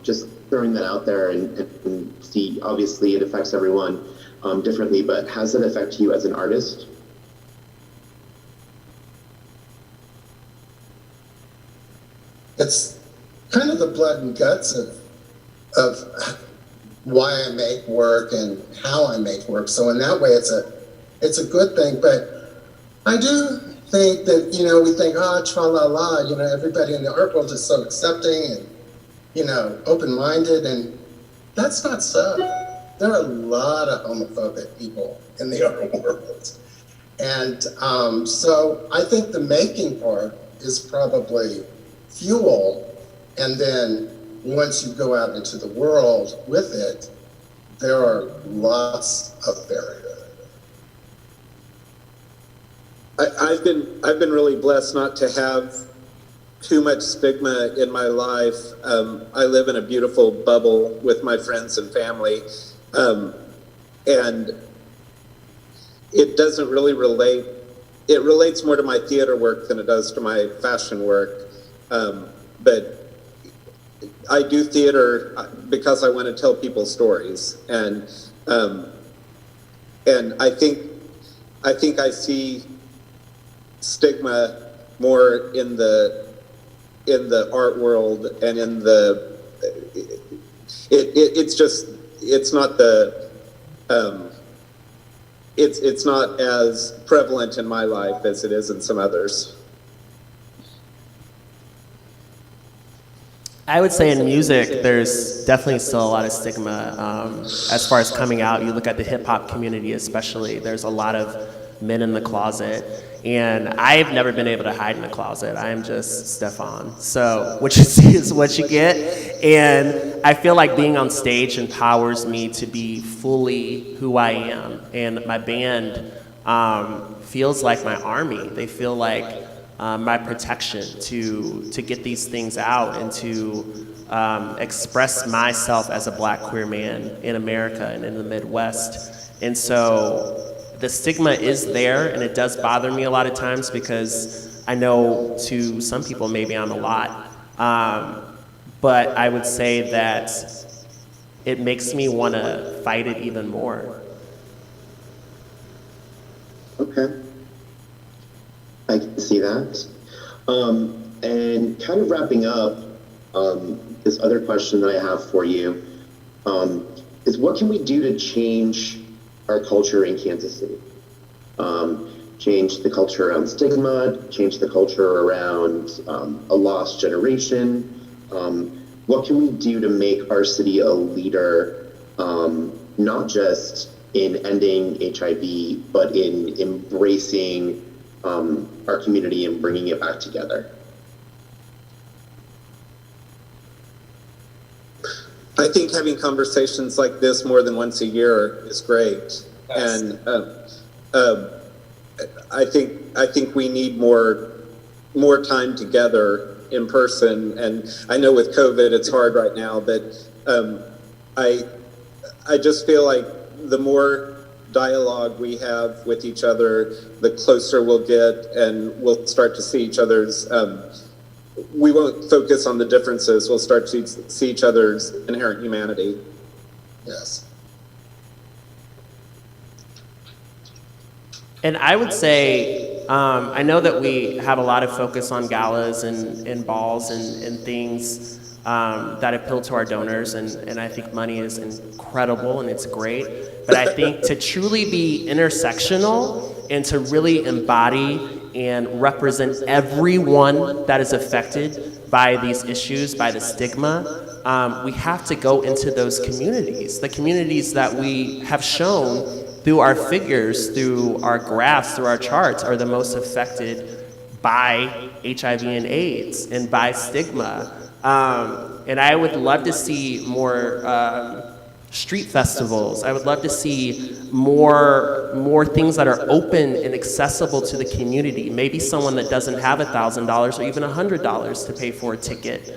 Just throwing that out there and see, obviously it affects everyone differently, but has it affected you as an artist?
It's kind of the blood and guts of why I make work and how I make work. So in that way, it's a good thing. But I do think that, we think, tra-la-la, everybody in the art world is so accepting and, open-minded, and that's not so. There are a lot of homophobic people in the art world. And so I think the making part is probably fuel, and then once you go out into the world with it, there are lots of barriers.
I've been really blessed not to have too much stigma in my life. I live in a beautiful bubble with my friends and family, and it doesn't really relate. It relates more to my theater work than it does to my fashion work. But I do theater because I want to tell people stories, and I think I see stigma more in the art world, and in the it's not as prevalent in my life as it is in some others.
I would say in music, there's definitely still a lot of stigma as far as coming out. You look at the hip hop community especially, there's a lot of men in the closet, and I've never been able to hide in the closet. I am just Stefan. So what you see is what you get, and I feel like being on stage empowers me to be fully who I am, and my band feels like my army. They feel like my protection to get these things out and to express myself as a Black queer man in America and in the Midwest. And so the stigma is there, and it does bother me a lot of times, because I know to some people maybe I'm a lot, but I would say that it makes me want to fight it even more.
Okay. I can see that. And kind of wrapping up this other question that I have for you is what can we do to change our culture in Kansas City? Change the culture around stigma, change the culture around a lost generation. What can we do to make our city a leader, not just in ending HIV, but in embracing our community and bringing it back together?
I think having conversations like this more than once a year is great.
Yes.
And I think we need more time together in person. And I know with COVID it's hard right now, but I just feel like the more dialogue we have with each other, the closer we'll get, and we'll start to see each other's. We won't focus on the differences. We'll start to see each other's inherent humanity.
Yes.
And I would say, I know that we have a lot of focus on galas and balls and things that appeal to our donors, and I think money is incredible and it's great. But I think to truly be intersectional and to really embody and represent everyone that is affected by these issues, by the stigma, we have to go into those communities, the communities that we have shown through our figures, through our graphs, through our charts, are the most affected by HIV and AIDS and by stigma. And I would love to see more street festivals. I would love to see more things that are open and accessible to the community. Maybe someone that doesn't have $1,000 or even $100 to pay for a ticket.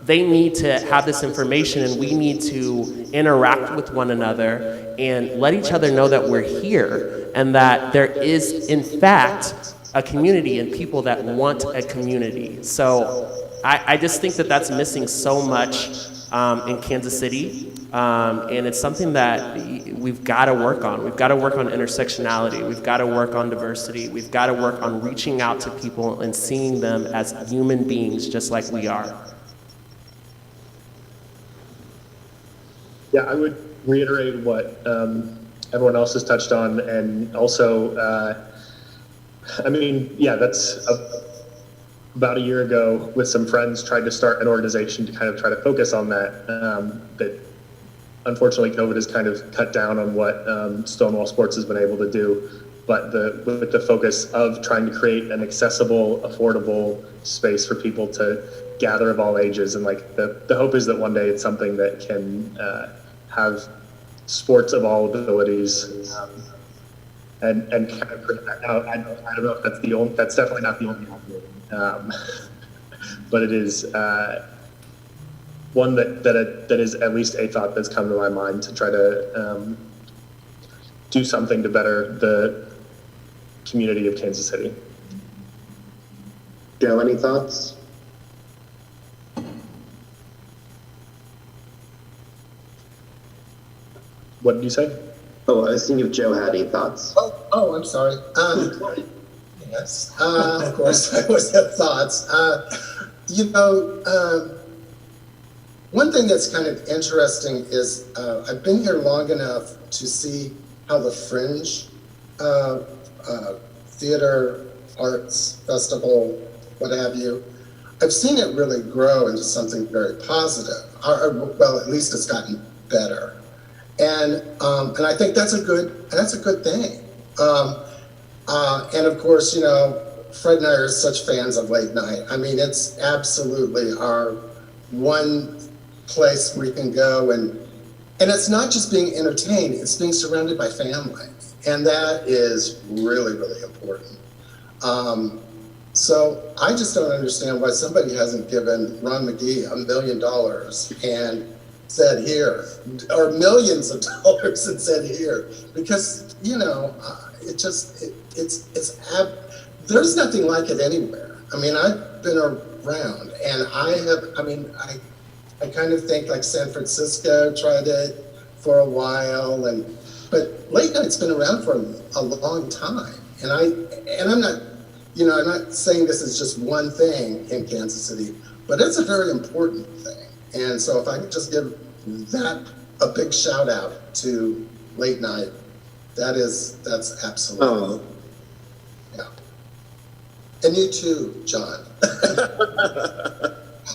They need to have this information, and we need to interact with one another and let each other know that we're here and that there is, in fact, a community and people that want a community. So I just think that that's missing so much in Kansas City. And it's something that we've got to work on. We've got to work on intersectionality. We've got to work on diversity. We've got to work on reaching out to people and seeing them as human beings just like we are.
Yeah, I would reiterate what everyone else has touched on, and also, I mean, yeah, that's about a year ago with some friends tried to start an organization to kind of try to focus on that. That unfortunately COVID has kind of cut down on what Stonewall Sports has been able to do. But with the focus of trying to create an accessible, affordable space for people to gather of all ages, and like the hope is that one day it's something that can have sports of all abilities, and kind of bring that out. I don't know if that's the only. That's definitely not the only one, but it is one that is at least a thought that's come to my mind to try to do something to better the community of Kansas City.
Joe, any thoughts?
What did you say?
Oh, I was seeing if Joe had any thoughts.
Oh, I'm sorry. Yes, of course, I always have thoughts. One thing that's kind of interesting is I've been here long enough to see how the Fringe theater, arts, festival, what have you, I've seen it really grow into something very positive. Well, at least it's gotten better. And I think that's a good thing. And of course, Fred and I are such fans of late night. I mean, it's absolutely our one place where you can go, and it's not just being entertained, it's being surrounded by family. And that is really, really important. So I just don't understand why somebody hasn't given Ron McGee $1 million and said here, or millions of dollars and said here, because there's nothing like it anywhere. I mean, I've been around, and I kind of think like San Francisco tried it for a while, but late night's been around for a long time, and I'm not saying this is just one thing in Kansas City. but it's a very important thing. And so if I could just give that a big shout out to Late Night, that's absolutely, yeah. And you too, John.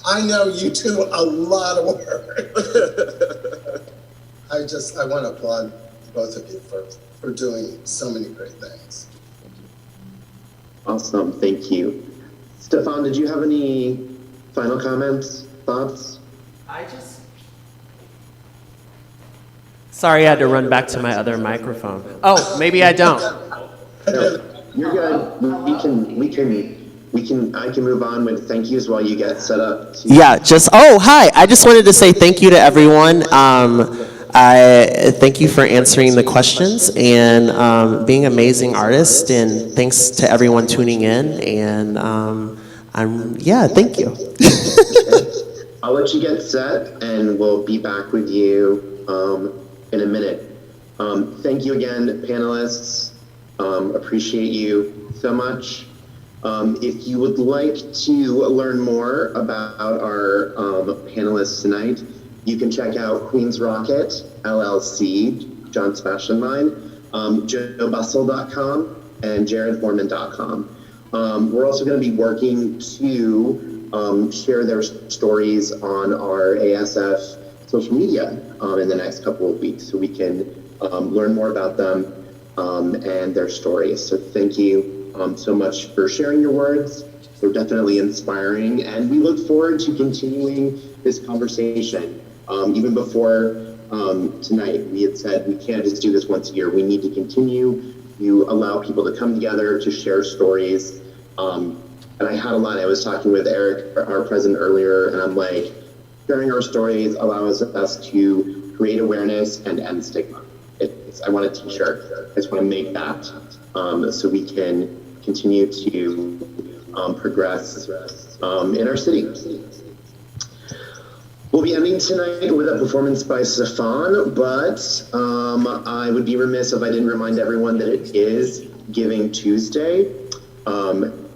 I know you do a lot of work. I want to applaud both of you for doing so many great things.
Awesome, thank you. Stefan, did you have any final comments, thoughts?
Sorry, I had to run back to my other microphone. Oh, maybe I don't.
No, you're good. I can move on with thank yous while you get set up.
Yeah, hi. I just wanted to say thank you to everyone. I thank you for answering the questions and being amazing artists, and thanks to everyone tuning in. And thank you.
I'll let you get set, and we'll be back with you in a minute. Thank you again, panelists. Appreciate you so much. If you would like to learn more about our panelists tonight, you can check out Queen's Rocket, LLC, John Sebastian Mine, joebustle.com, and jaredforeman.com. We're also going to be working to share their stories on our ASF social media in the next couple of weeks, so we can learn more about them and their stories. So thank you so much for sharing your words. They're definitely inspiring, and we look forward to continuing this conversation. Even before tonight, we had said we can't just do this once a year. We need to continue to allow people to come together to share stories. And I had a line. I was talking with Eric, our president, earlier, and I'm like, sharing our stories allows us to create awareness and end stigma. I want a t-shirt. I just want to make that so we can continue to progress in our city. We'll be ending tonight with a performance by Stefan, but I would be remiss if I didn't remind everyone that it is Giving Tuesday.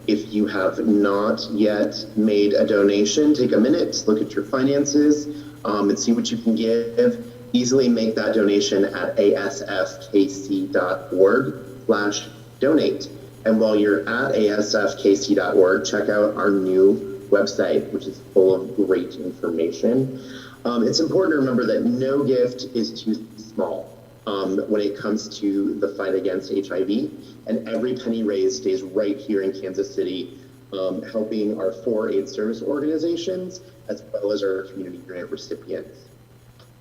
If you have not yet made a donation, take a minute, look at your finances, and see what you can give. Easily make that donation at asfkc.org/donate. And while you're at asfkc.org, check out our new website, which is full of great information. It's important to remember that no gift is too small when it comes to the fight against HIV, and every penny raised stays right here in Kansas City, helping our 4 AIDS service organizations, as well as our community grant recipients.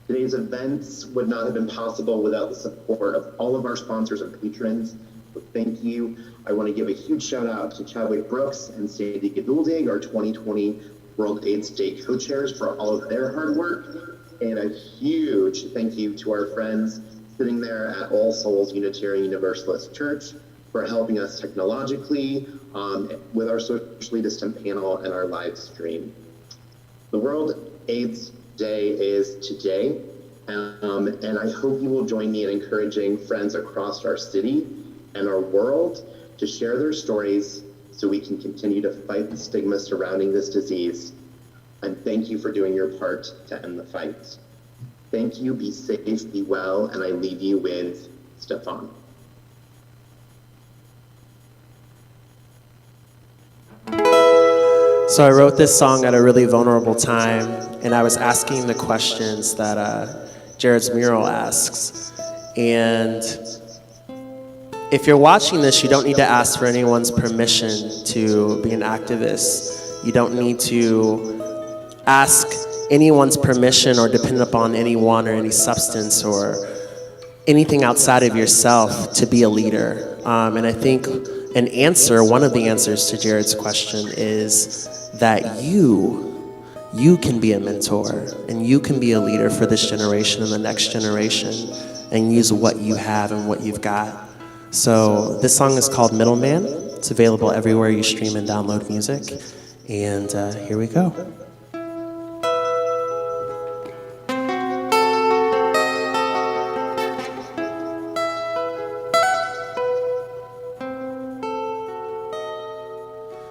Today's events would not have been possible without the support of all of our sponsors and patrons. So thank you. I want to give a huge shout out to Chadwick Brooks and Sandy Geduldig, our 2020 World AIDS Day co-chairs, for all of their hard work. And a huge thank you to our friends sitting there at All Souls Unitarian Universalist Church for helping us technologically with our socially distant panel and our live stream. The World AIDS Day is today, and I hope you will join me in encouraging friends across our city and our world to share their stories so we can continue to fight the stigma surrounding this disease. And thank you for doing your part to end the fight. Thank you, be safe, be well, and I leave you with Stefan.
So I wrote this song at a really vulnerable time, and I was asking the questions that Jared's mural asks. And if you're watching this, you don't need to ask for anyone's permission to be an activist. You don't need to ask anyone's permission or depend upon anyone or any substance or anything outside of yourself to be a leader. And I think one of the answers to Jared's question is that you can be a mentor and you can be a leader for this generation and the next generation and use what you have and what you've got. So this song is called Middleman. It's available everywhere you stream and download music. And here we go.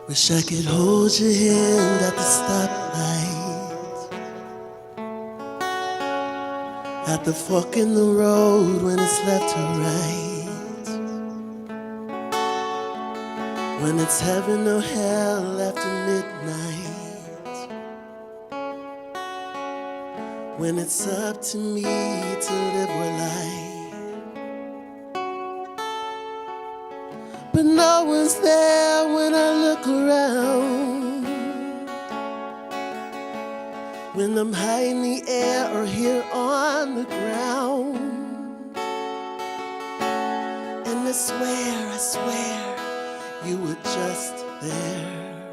Wish I could hold your hand at the stoplight, at the fork in the road when it's left or right, when it's heaven or hell after midnight, when it's up to me to live or lie. But no one's there when I look around, when I'm high in the air or here on the ground. And I swear, you were just there.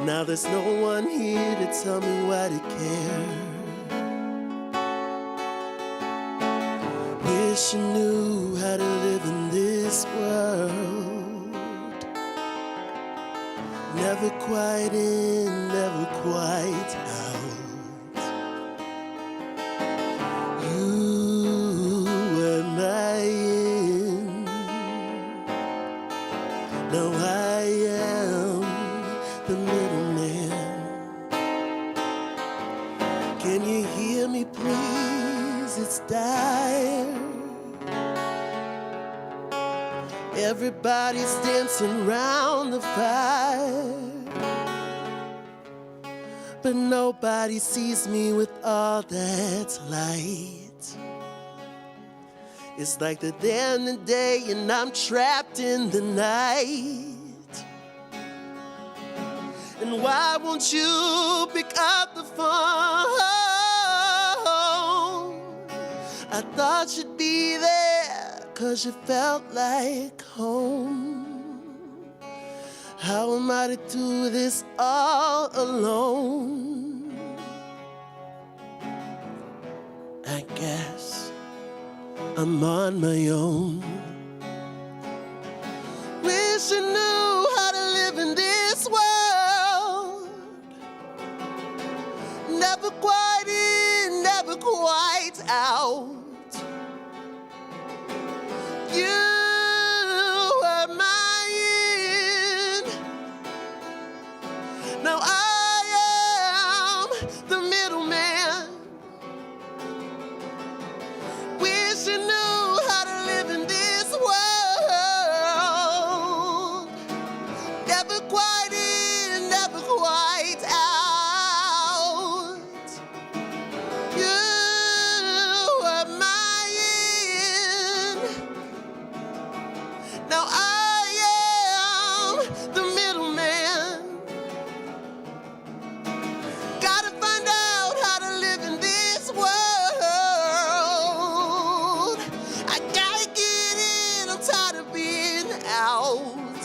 Now there's no one here to tell me why to care. Wish you knew how to live in this world. Never quite in, never quite out. You were my in. Now I am the middleman. Can you hear me, please? It's dire. Everybody's dancing round the fire, but nobody sees me with all that light. It's like the end of the day and I'm trapped in the night. And why won't you pick up the phone? I thought you'd be there, 'cause you felt like home. How am I to do this all alone? I guess I'm on my own. Wish I knew how to live in this world. Never quite in, never quite out. You were mine. Now I am the middleman. Wish you knew how to live in this world. Never quite in, never quite out. You were mine. Now I am the middleman. Gotta find out how to live in this world. I gotta get in, I'm tired of being out.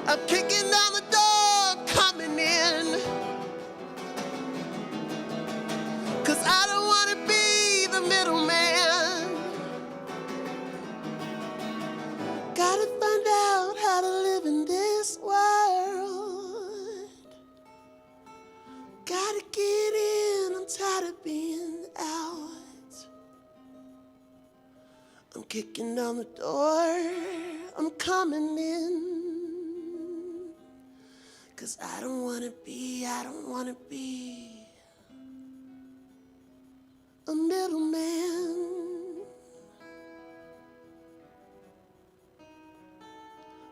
I'm kicking down the door, coming in, 'cause I don't wanna be the middleman. Gotta find out how to live in this world. Gotta get in, I'm tired of being out. I'm kicking down the door, I'm coming in, 'cause I don't wanna be a middleman.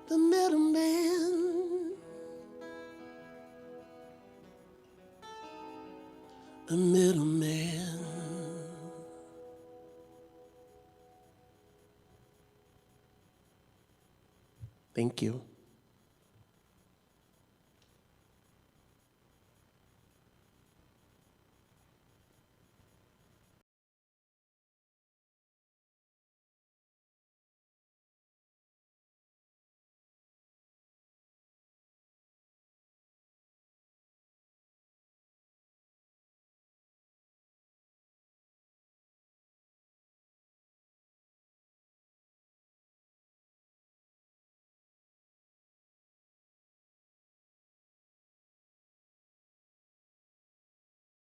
The middleman. A middleman. Thank you.